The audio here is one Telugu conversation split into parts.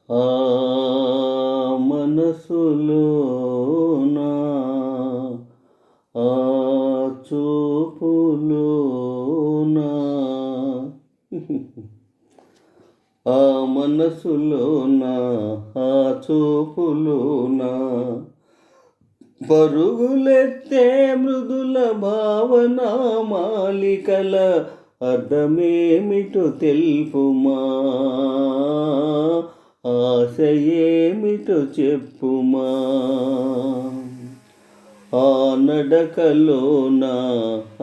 ఆ మనసులోన ఆ చూపులోన ఆ మనసులోన ఆ చూపులోన పరుగులెత్తే మృదుల భావన మాలికల అర్థమేమిటో తెలుపుమా, ఆశయేమిటో చెప్పుమా. ఆ నడకలోన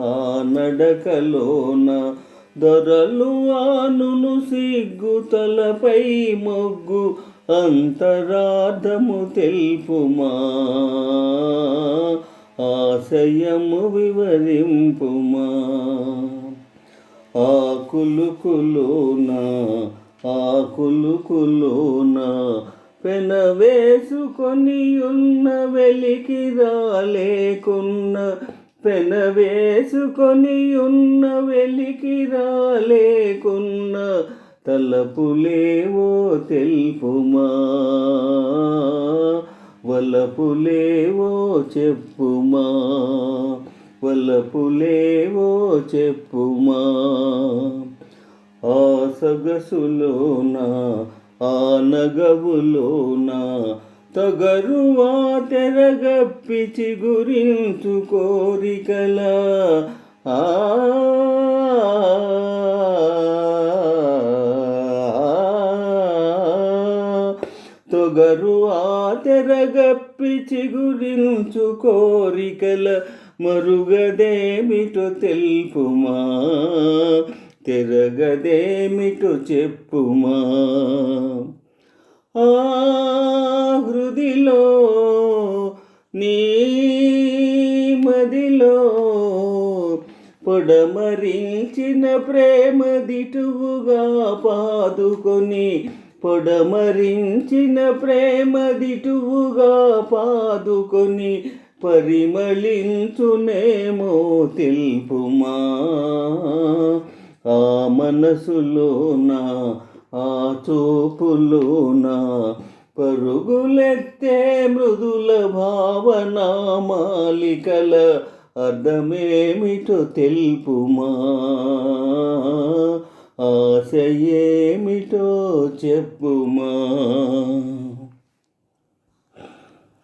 ఆ నడకలోన దొరలు ఆనును సిగ్గు తలపై మొగ్గు అంతరార్థము తెలుపుమా, ఆశయము వివరింపుమా. ఆ కులుకులోన ఆ కులుకులోన పెనవేసుకొని ఉన్న వెలికి రాలేకున్న, పెనవేసుకొని ఉన్న వెలికి రాలేకున్న తలపులేవో తెలుపుమా, వలపులేవో చెప్పుమా, వలపులేవో చెప్పుమా. ఆ సొగసులోన ఆ నగవులోన తగరువా తెరగప్పి చిగురించు కోరికల ఆ తొగరు ఆ తెరగప్పి చిగురించు కోరికల మరుగదేమిటో తెలుపుమా, తెరగదేమిటో చెప్పుమా. ఆ హృదిలో నీ మదిలో పొడమరించిన ప్రేమ దిటువుగా పాదుకొని, పొడమరించిన ప్రేమ దిటువుగా పాదుకొని పరిమళించునేమో తెలుపుమా. ఆ మనసులోన ఆ చూపులోన పరుగులెత్తే మృదుల భావన మాలికల అర్థమేమిటో తెలుపుమా, ఆశయేమిటో చెప్పుమా.